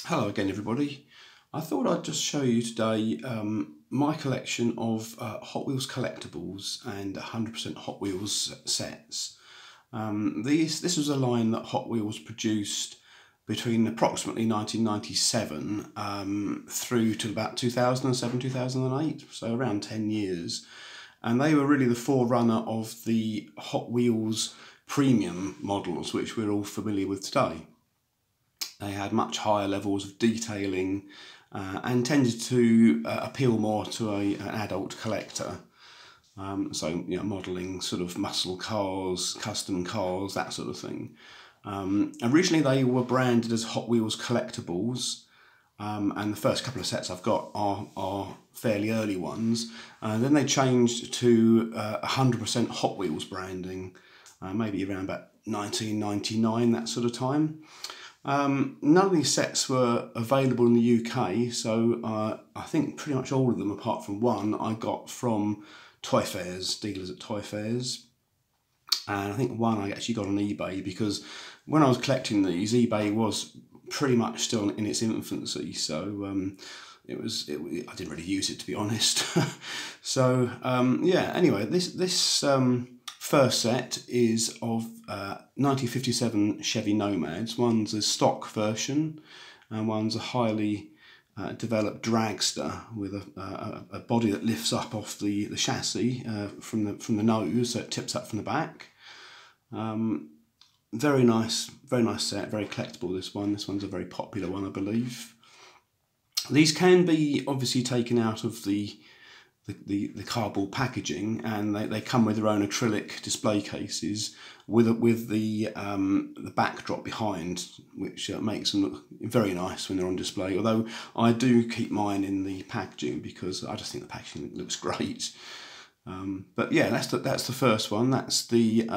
Hello again everybody. I thought I'd just show you today my collection of Hot Wheels collectibles and 100% Hot Wheels sets. This was a line that Hot Wheels produced between approximately 1997 through to about 2007, 2008, so around 10 years. And they were really the forerunner of the Hot Wheels premium models, which we're all familiar with today. They had much higher levels of detailing and tended to appeal more to an adult collector. Modelling sort of muscle cars, custom cars, that sort of thing. Originally they were branded as Hot Wheels Collectibles, and the first couple of sets I've got are fairly early ones. Then they changed to 100% Hot Wheels branding, maybe around about 1999, that sort of time. None of these sets were available in the UK, so I think pretty much all of them, apart from one, I got from toy fairs, dealers at toy fairs. And I think one I actually got on eBay, because when I was collecting these, eBay was pretty much still in its infancy, so I didn't really use it, to be honest. So yeah, anyway, this first set is of 1957 Chevy Nomads. One's a stock version and one's a highly developed dragster with a body that lifts up off the chassis from the nose, so it tips up from the back. Very nice set, very collectible, this one. This one's a very popular one, I believe. These can be obviously taken out of the cardboard packaging, and they come with their own acrylic display cases with the backdrop behind, which makes them look very nice when they're on display. Although I do keep mine in the packaging because I just think the packaging looks great. But yeah, that's the first one. That's the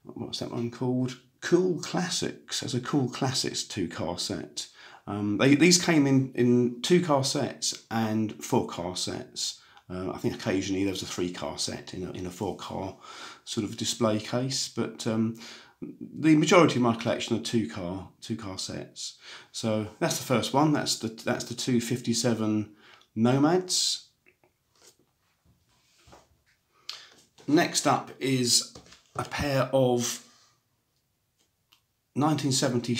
what's that one called? Cool Classics. As a Cool Classics 2-car set. These came in 2-car sets and 4-car sets. I think occasionally there was a 3-car set in a 4-car sort of display case, but the majority of my collection are 2-car sets. So that's the first one. That's the 257 Nomads. Next up is a pair of 1970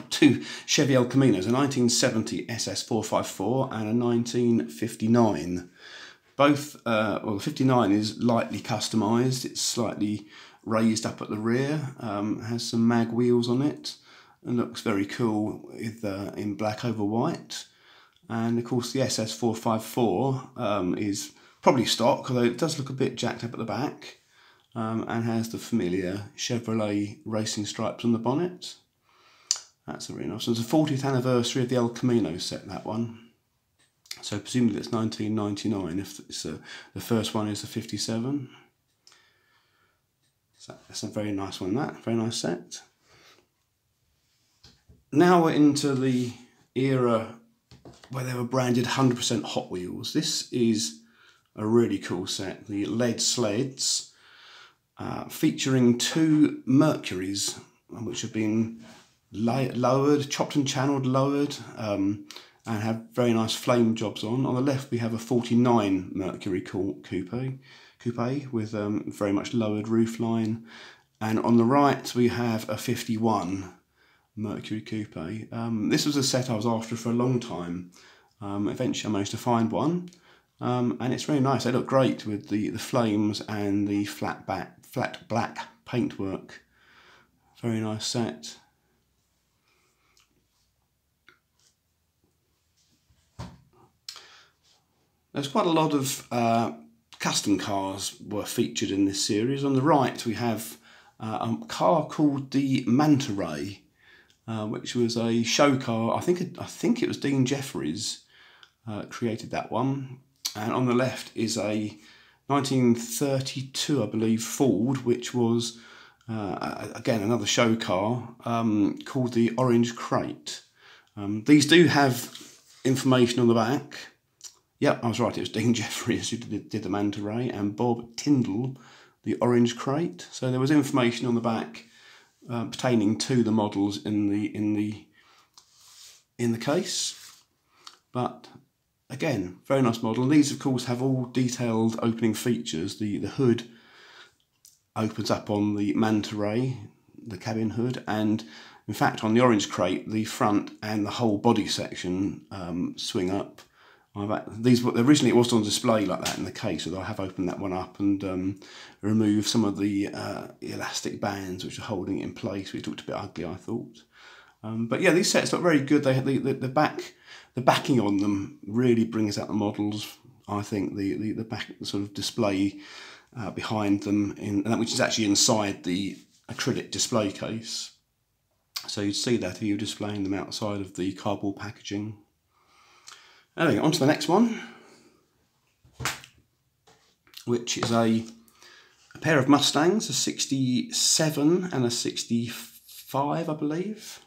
two Chevy El Caminos, a 1970 SS454 and a 1959. Both, well, the 59 is lightly customised. It's slightly raised up at the rear, has some mag wheels on it, and looks very cool with in black over white. And of course the SS454 is probably stock, although it does look a bit jacked up at the back. And has the familiar Chevrolet racing stripes on the bonnet. That's a really nice one. It's the 40th anniversary of the El Camino set, that one. So presumably it's 1999 if it's, the first one is the 57. So that's a very nice one, that. Very nice set. Now we're into the era where they were branded 100% Hot Wheels. This is a really cool set. The lead sleds. Featuring 2 Mercuries, which have been lowered, chopped and channeled, lowered, and have very nice flame jobs on. On the left we have a 49 Mercury coupe with very much lowered roofline, and on the right we have a 51 Mercury coupe. This was a set I was after for a long time. Eventually I managed to find one. And it's really nice. They look great with the flames and the flat black paintwork. Very nice set. There's quite a lot of custom cars were featured in this series. On the right we have a car called the Manta Ray, which was a show car. I think it was Dean Jeffries created that one. And on the left is a 1932, I believe, Ford, which was, again, another show car called the Orange Crate. These do have information on the back. Yep, I was right, it was Dean Jeffries who did the Manta Ray, and Bob Tyndall, the Orange Crate. So there was information on the back pertaining to the models in the in the case, but again, very nice model. And these, of course, have all detailed opening features. The hood opens up on the manta ray, the cabin hood, and in fact on the orange crate, the front and the whole body section swing up. Originally it was on display like that in the case, so I have opened that one up and removed some of the elastic bands which are holding it in place, which looked a bit ugly, I thought. But yeah, these sets look very good. They the backing on them really brings out the models. I think the back sort of display behind them, which is actually inside the acrylic display case. So you'd see that if you were displaying them outside of the cardboard packaging. Anyway, on to the next one, which is a pair of Mustangs, a 67 and a 65, I believe.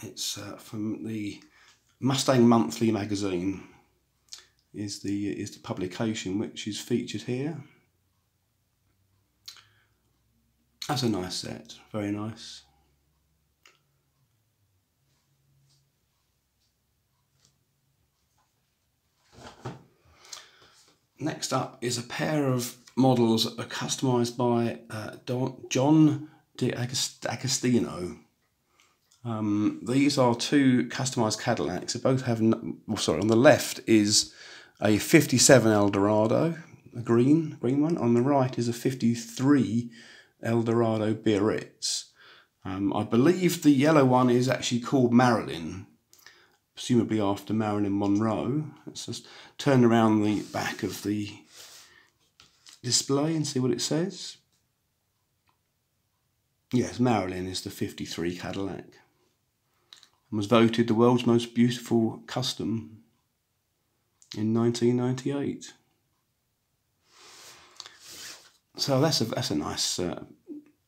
It's from the Mustang Monthly magazine is the publication which is featured here. That's a nice set, very nice. Next up is a pair of models that are customised by John D'Agostino. These are two customised Cadillacs. They both have, on the left is a 57 Eldorado, a green one. On the right is a 53 Eldorado Biarritz. I believe the yellow one is actually called Marilyn, presumably after Marilyn Monroe. Let's just turn around the back of the display and see what it says. Yes, Marilyn is the 53 Cadillac and was voted the world's most beautiful custom in 1998. So that's a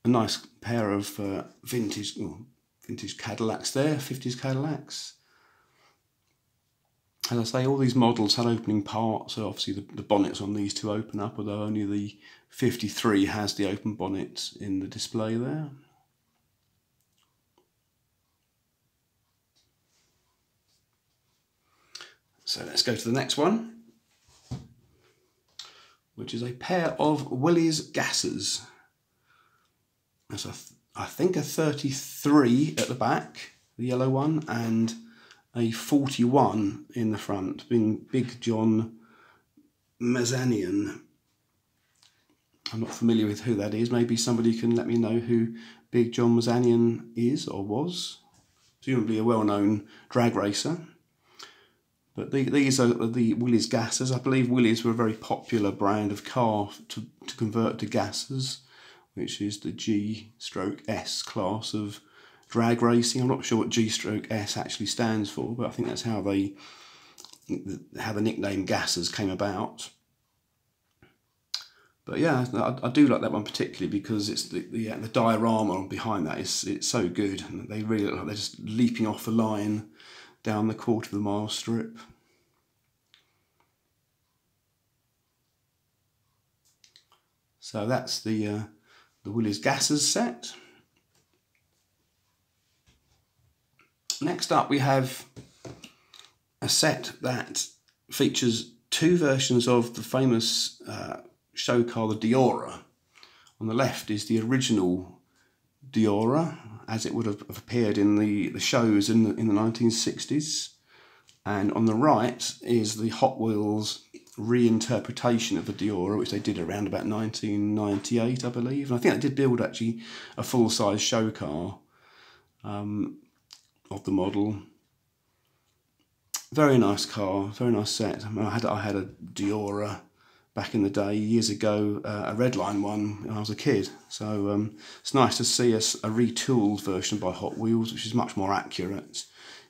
nice pair of vintage Cadillacs there, 50s Cadillacs. As I say, all these models had opening parts, so obviously the bonnets on these two open up, although only the 53 has the open bonnet in the display there. So let's go to the next one, which is a pair of Willys Gases. There's I think a 33 at the back, the yellow one, and a 41 in the front, being Big John Mazanian. I'm not familiar with who that is. Maybe somebody can let me know who Big John Mazanian is or was. Presumably a well-known drag racer. But these are the Willys Gases. I believe Willys were a very popular brand of car to convert to gases, which is the G/S class of drag racing. I'm not sure what G/S actually stands for, but I think that's how the nickname Gases came about. But yeah, I do like that one particularly because it's the diorama behind that it's so good, and they really look like they're just leaping off the line down the quarter-of-a-mile strip. So that's the Willys Gases set. Next up we have a set that features two versions of the famous show car, the Diora. On the left is the original Diora, as it would have appeared in the shows in the 1960s. And on the right is the Hot Wheels reinterpretation of the Diora, which they did around about 1998, I believe. And I think they did build actually a full-size show car of the model. Very nice car, very nice set. I had a Diora back in the day, years ago, a red line one when I was a kid. So it's nice to see a retooled version by Hot Wheels, which is much more accurate.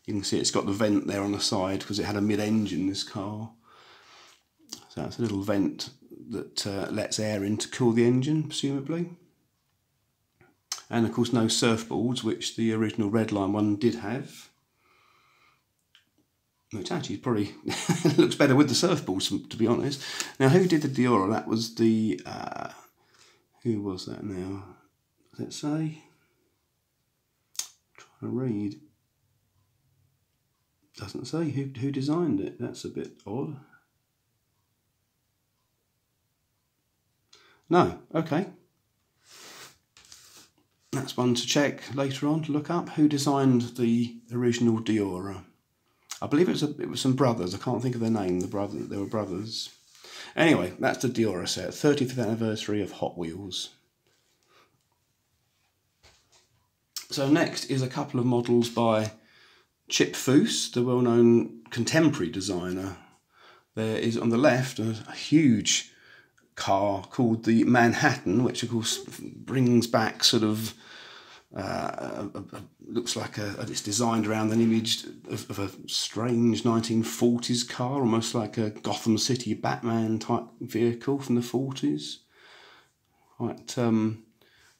You can see it's got the vent there on the side because it had a mid-engine, this car. So it's a little vent that lets air in to cool the engine, presumably. And of course no surfboards, which the original red line one did have. Which actually probably looks better with the surfboards, to be honest. Now, who did the Diora? That was the... who was that now? Does it say? I'm trying to read. Doesn't say who designed it. That's a bit odd. No, okay. That's one to check later on, to look up who designed the original Diora. I believe it was some brothers. I can't think of their name. They were brothers. Anyway, that's the Diora set, 35th anniversary of Hot Wheels. So next is a couple of models by Chip Foose, the well-known contemporary designer. There is on the left a huge car called the Manhattan, which of course brings back sort of looks like it's designed around an image of a strange 1940s car, almost like a Gotham City Batman type vehicle from the 40s.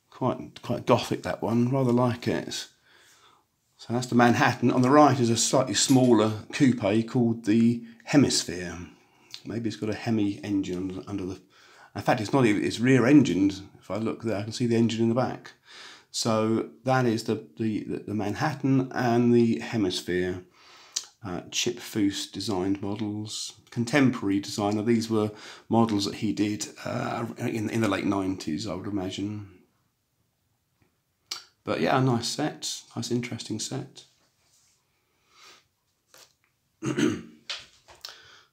Quite gothic, that one. Rather like it. So that's the Manhattan. On the right is a slightly smaller coupe called the Hemisphere. Maybe it's got a Hemi engine under the. In fact, it's not even. It's rear-engined. If I look there, I can see the engine in the back. So that is the Manhattan and the Hemisphere. Chip Foose designed models. Contemporary designer. These were models that he did in the late 90s, I would imagine. But yeah, a nice set. Nice, interesting set.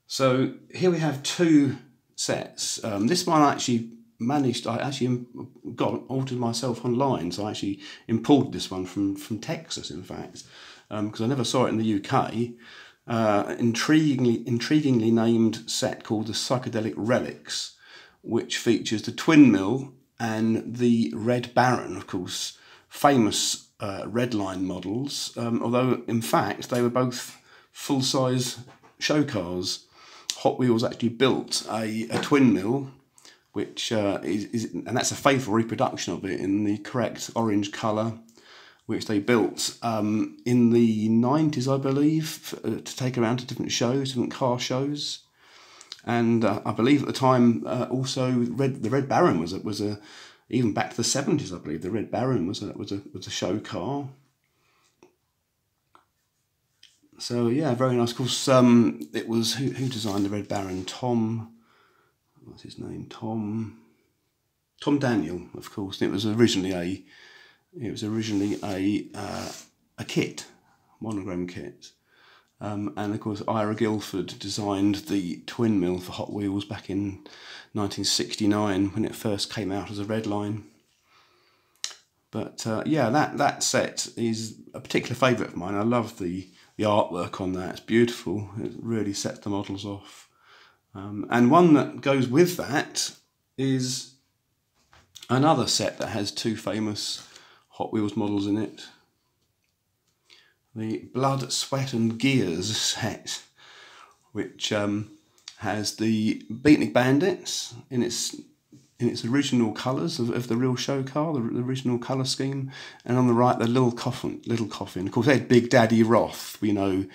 So here we have two sets. This one I actually ordered myself online, so I actually imported this one from Texas, in fact, because I never saw it in the UK. Intriguingly named set called the Psychedelic Relics, which features the twin mill and the Red Baron, of course, famous Redline models, although in fact they were both full-size show cars. Hot Wheels actually built a twin mill, which and that's a faithful reproduction of it in the correct orange colour, which they built in the 90s, I believe, to take around to different shows, different car shows. And I believe at the time also the Red Baron was a even back to the 70s, I believe the Red Baron was a show car. So yeah, very nice. Of course, it was who designed the Red Baron? What's his name? Tom Daniel, of course. And it was originally a kit, monogram kit. And of course, Ira Guilford designed the twin mill for Hot Wheels back in 1969 when it first came out as a Redline. But yeah, that set is a particular favourite of mine. I love the artwork on that. It's beautiful. It really sets the models off. And one that goes with that is another set that has two famous Hot Wheels models in it. The Blood, Sweat and Gears set, which has the Beatnik Bandits in its original colours of the real show car, the original colour scheme, and on the right the little coffin. Of course, Ed Big Daddy Roth, we know,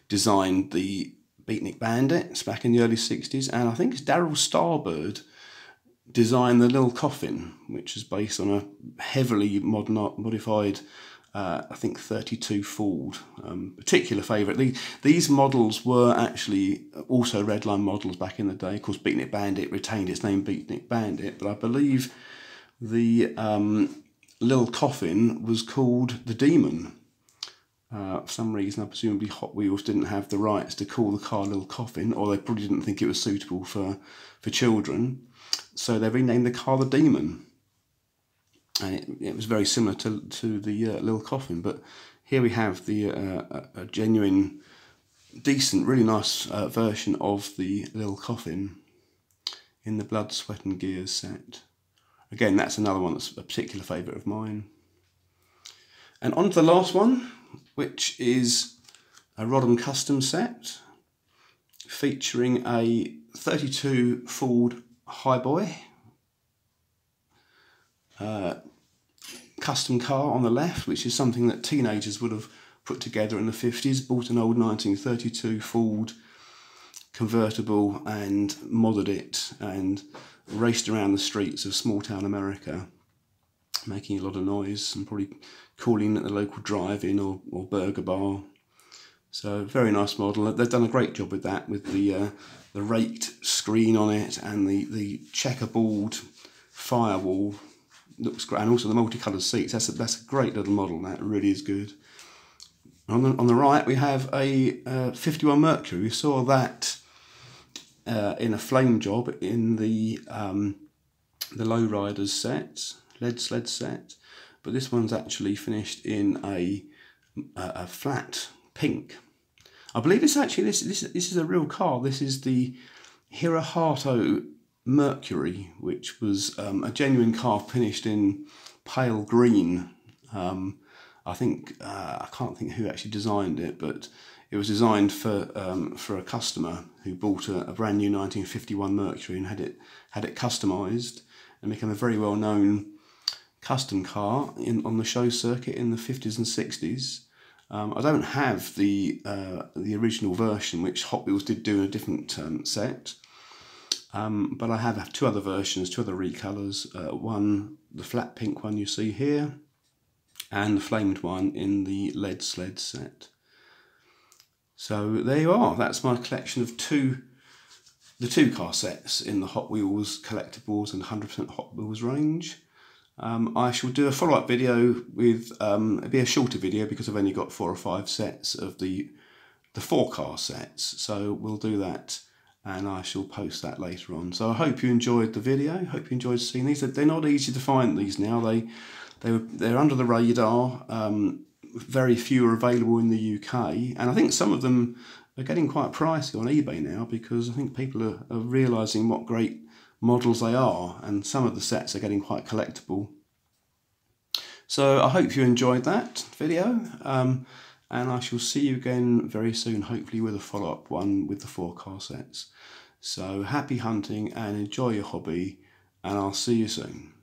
designed the Beatnik Bandits back in the early 60s, and I think it's Darryl Starbird designed the little coffin, which is based on a heavily modified, I think 32 Ford. Particular favourite. These models were actually also Redline models back in the day. Of course, Beatnik Bandit retained its name Beatnik Bandit, but I believe the little coffin was called the Demon. For some reason, presumably Hot Wheels didn't have the rights to call the car Little Coffin, or they probably didn't think it was suitable for children, so they renamed the car the Demon. And it was very similar to the Little Coffin, but here we have the a genuine, decent, really nice version of the Little Coffin in the Blood, Sweat and Gears set. Again, that's another one that's a particular favourite of mine. And on to the last one, which is a Rodham Custom set featuring a 32 Ford Highboy. Custom car on the left, which is something that teenagers would have put together in the 50s, bought an old 1932 Ford convertible and modded it and raced around the streets of small town America, making a lot of noise and probably calling at the local drive-in or burger bar. So very nice model. They've done a great job with that, with the raked screen on it and the checkerboard firewall. Looks great, and also the multicoloured seats. That's a great little model. That really is good. On the right we have a 51 Mercury. We saw that in a flame job in the Lowriders set, lead sled set, but this one's actually finished in a flat pink. I believe it's actually this is a real car. This is the Hirahato Mercury, which was a genuine car finished in pale green. I think I can't think who actually designed it, but it was designed for a customer who bought a brand new 1951 Mercury and had it customised, and became a very well known custom car on the show circuit in the 50s and 60s. I don't have the original version, which Hot Wheels did do in a different set, but I have two other versions, two other recolours. One, the flat pink one you see here, and the flamed one in the lead sled set. So there you are. That's my collection of the two car sets in the Hot Wheels Collectibles and 100% Hot Wheels range. I shall do a follow-up video with, it'll be a shorter video because I've only got 4 or 5 sets of the 4 car sets. So we'll do that, and I shall post that later on. So I hope you enjoyed the video. Hope you enjoyed seeing these. They're not easy to find, these now. They're under the radar. Very few are available in the UK, and I think some of them are getting quite pricey on eBay now, because I think people are realising what great models they are, and some of the sets are getting quite collectible. So I hope you enjoyed that video, and I shall see you again very soon, hopefully with a follow-up one with the 4 car sets. So happy hunting and enjoy your hobby, and I'll see you soon.